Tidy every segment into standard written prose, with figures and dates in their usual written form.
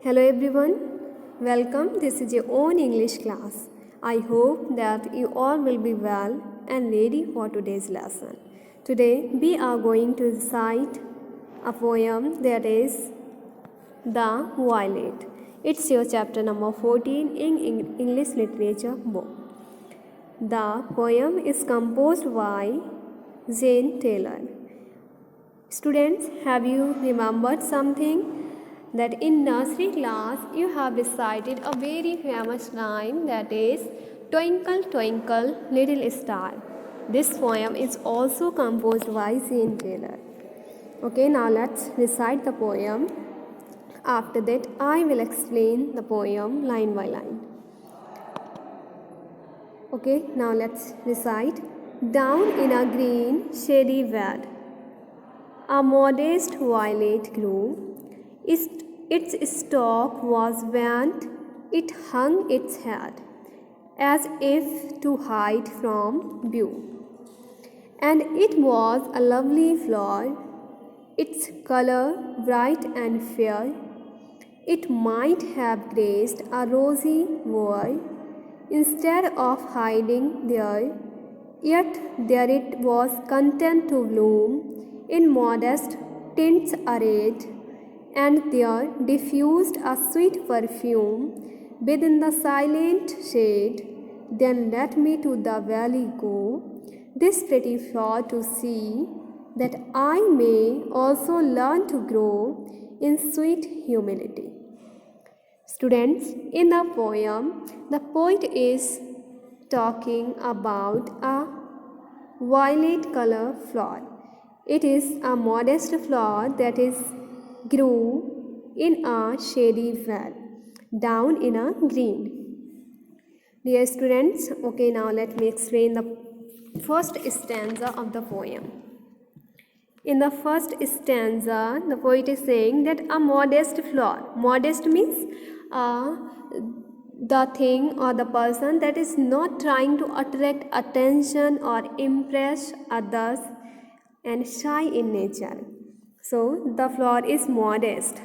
Hello everyone, welcome. This is your own English class. I hope that you all will be well and ready for today's lesson. Today we are going to recite a poem that is The Violet. It's your chapter number 14 in English literature book. The poem is composed by Jane Taylor. Students, have you remembered something? That in nursery class you have recited a very famous line, that is Twinkle Twinkle Little Star. This poem is also composed by Jane Taylor. Okay, now let's recite the poem. After that I will explain the poem line by line. Okay, now let's recite. Down in a green shady bed, a modest violet grew. Its stalk was bent, it hung its head, as if to hide from view. And it was a lovely flower, its color bright and fair. It might have graced a rosy bower, instead of hiding there, yet there it was content to bloom, in modest tints arrayed, and there diffused a sweet perfume within the silent shade. Then let me to the valley go, this pretty flower to see, that I may also learn to grow in sweet humility. Students, in the poem, the poet is talking about a violet color flower. It is a modest flower that is grew in a shady well, down in a green. Dear students, okay, now let me explain the first stanza of the poem. In the first stanza, the poet is saying that a modest flower. Modest means the thing or the person that is not trying to attract attention or impress others and shy in nature. So the flower is modest,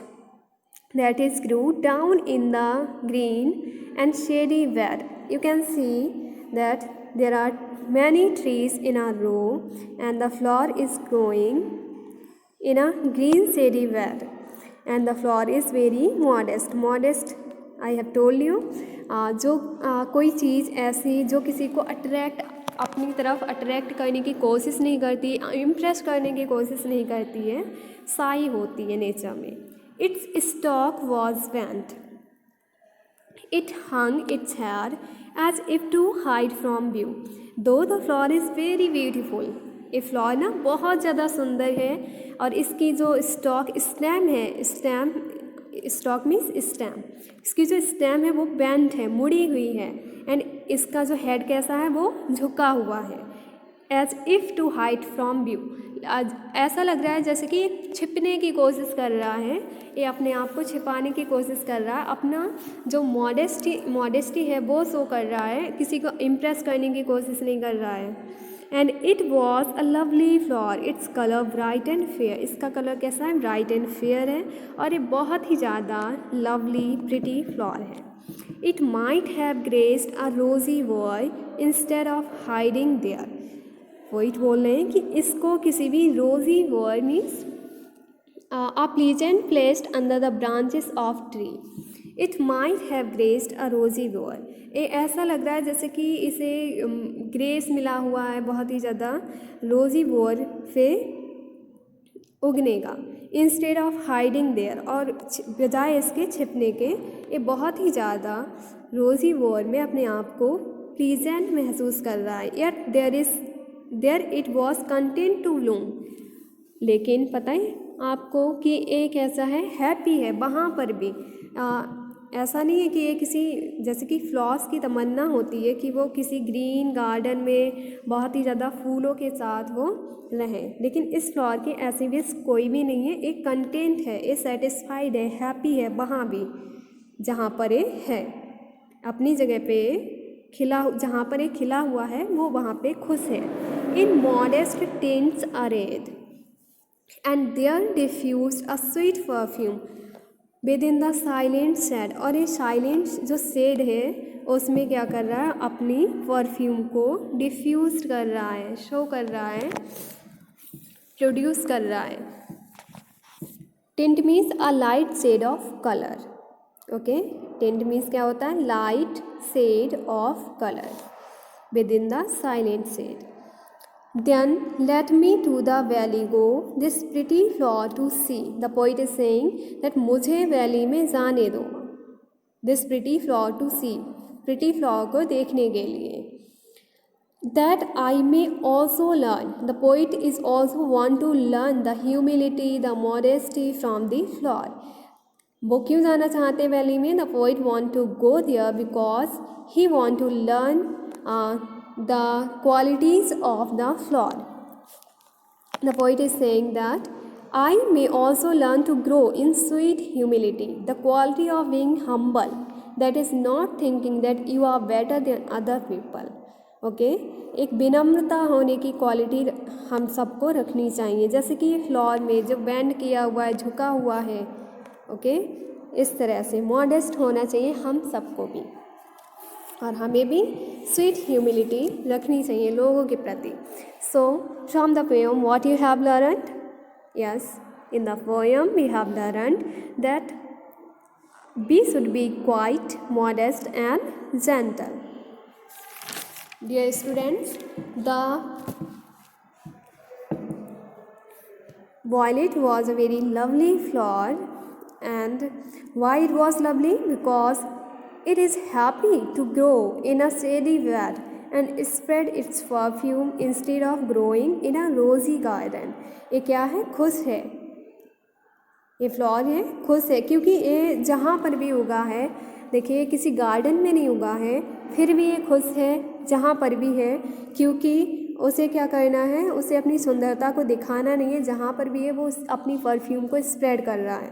that is grew down in the green and shady bed. You can see that there are many trees in a row and the flower is growing in a green shady bed, and the flower is very modest. Modest, I have told you, जो कोई चीज़ ऐसी जो किसी को attract अपनी तरफ attract करने की कोशिश नहीं करती, इम्प्रेस करने की कोशिश नहीं करती है, साई होती है नेचर में. Its stalk was bent, it hung its head as if to hide from view. Though the flower is very beautiful. ये फ्लावर ना बहुत ज़्यादा सुंदर है, और इसकी जो स्टेम है, स्टॉक मीन्स स्टेम, इसकी जो स्टेम है वो बेंट है, मुड़ी हुई है, एंड इसका जो हेड कैसा है वो झुका हुआ है. As if to hide from view, ऐसा लग रहा है जैसे कि ये छिपने की कोशिश कर रहा है, ये अपने आप को छिपाने की कोशिश कर रहा है, अपना जो मॉडेस्टी है वो शो कर रहा है, किसी को इम्प्रेस करने की कोशिश नहीं कर रहा है. And it was a lovely flower, its colour bright and fair. इसका कलर कैसा है? ब्राइट एंड फेयर है, और ये बहुत ही ज़्यादा लवली प्रिटी फ्लावर है. It might have graced a rosy bower instead of hiding there. Poet बोल रहे हैं कि इसको किसी भी rosy bower means a pleasant placed under the branches of tree. It might have graced a rosy bower. ये ऐसा लग रहा है जैसे कि इसे ग्रेस मिला हुआ है बहुत ही ज़्यादा रोजी बोर पे उगने का, इंस्टेड ऑफ हाइडिंग देयर, और बजाय इसके छिपने के ये बहुत ही ज़्यादा रोजी बोर में अपने आप को प्लीजेंट महसूस कर रहा है. Yet there it was content to bloom. लेकिन पता है आपको कि एक ऐसा है हैप्पी है, वहाँ पर भी ऐसा नहीं है कि ये किसी, जैसे कि फ्लावर्स की तमन्ना होती है कि वो किसी ग्रीन गार्डन में बहुत ही ज़्यादा फूलों के साथ वो रहें, लेकिन इस फ्लावर की ऐसी विश कोई भी नहीं है. एक कंटेंट है, ये सेटिस्फाइड है, हैप्पी है वहाँ भी जहाँ पर ये है, अपनी जगह पे खिला, जहाँ पर ये खिला हुआ है वो वहाँ पे खुश है. In modest tints arrayed and there diffused a sweet perfume within the silent shade, और ये साइलेंट जो शेड है उसमें क्या कर रहा है, अपनी परफ्यूम को डिफ्यूज कर रहा है, शो कर रहा है, प्रोड्यूस कर रहा है। Tint means a light shade of colour. Okay, tint means क्या होता है, light shade of colour within the silent shade. Then let me to the valley go, this pretty flower to see. The poet is saying that मुझे valley में जाने दो, this pretty flower to see, pretty flower को देखने के लिए। That I may also learn, the poet is also want to learn the humility, the modesty from the flower. वो क्यों जाना चाहते हैं वैली में? The poet want to go there because he want to learn the qualities of the flower. The poet is saying that I may also learn to grow in sweet humility, the quality of being humble, that is not thinking that you are better than other people. Okay, एक विनम्रता होने की quality हम सबको रखनी चाहिए, जैसे कि ये फ्लावर में जो बेंड किया हुआ है, झुका हुआ है, ओके, इस तरह से मॉडेस्ट होना चाहिए हम सबको भी, और हमें भी स्वीट ह्यूमिलिटी रखनी चाहिए लोगों के प्रति। So from the poem what you have learned? Yes, in the poem we have learned that we should be quiet, modest and gentle. Dear students, the violet was a very lovely flower, and why it was lovely? Because it is happy to grow in a shady bed and spread its perfume instead of growing in a rosy garden. ये क्या है? खुश है, ये flower है, खुश है, क्योंकि ये जहाँ पर भी उगा है, देखिए किसी गार्डन में नहीं उगा है, फिर भी ये खुश है जहाँ पर भी है, क्योंकि उसे क्या करना है, उसे अपनी सुंदरता को दिखाना नहीं है, जहाँ पर भी है वो अपनी परफ्यूम को स्प्रेड कर रहा है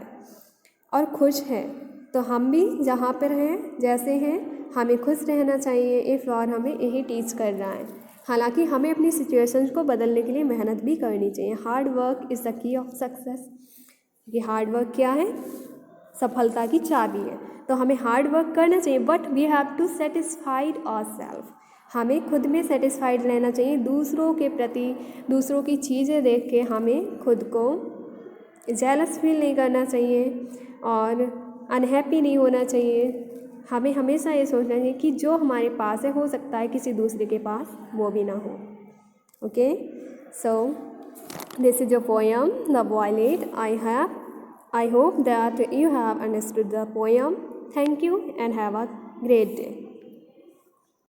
और खुश है। तो हम भी जहाँ पर हैं, जैसे हैं, हमें खुश रहना चाहिए। ये फ्लावर हमें यही टीच कर रहा है। हालांकि हमें अपनी सिचुएशंस को बदलने के लिए मेहनत भी करनी चाहिए। Hard work is the key of success. ये हार्ड वर्क क्या है? सफलता की चाबी है। तो हमें हार्ड वर्क करना चाहिए, but we have to satisfied ourselves. हमें खुद में सेटिस्फाइड रहना चाहिए, दूसरों के प्रति, दूसरों की चीज़ें देख के हमें खुद को जेलस फील नहीं करना चाहिए और अनहैप्पी नहीं होना चाहिए। हमें हमेशा ये सोचना चाहिए कि जो हमारे पास है, हो सकता है किसी दूसरे के पास वो भी ना हो। Okay, so this is your poem the violet. I hope that you have understood the poem. Thank you and have a great day.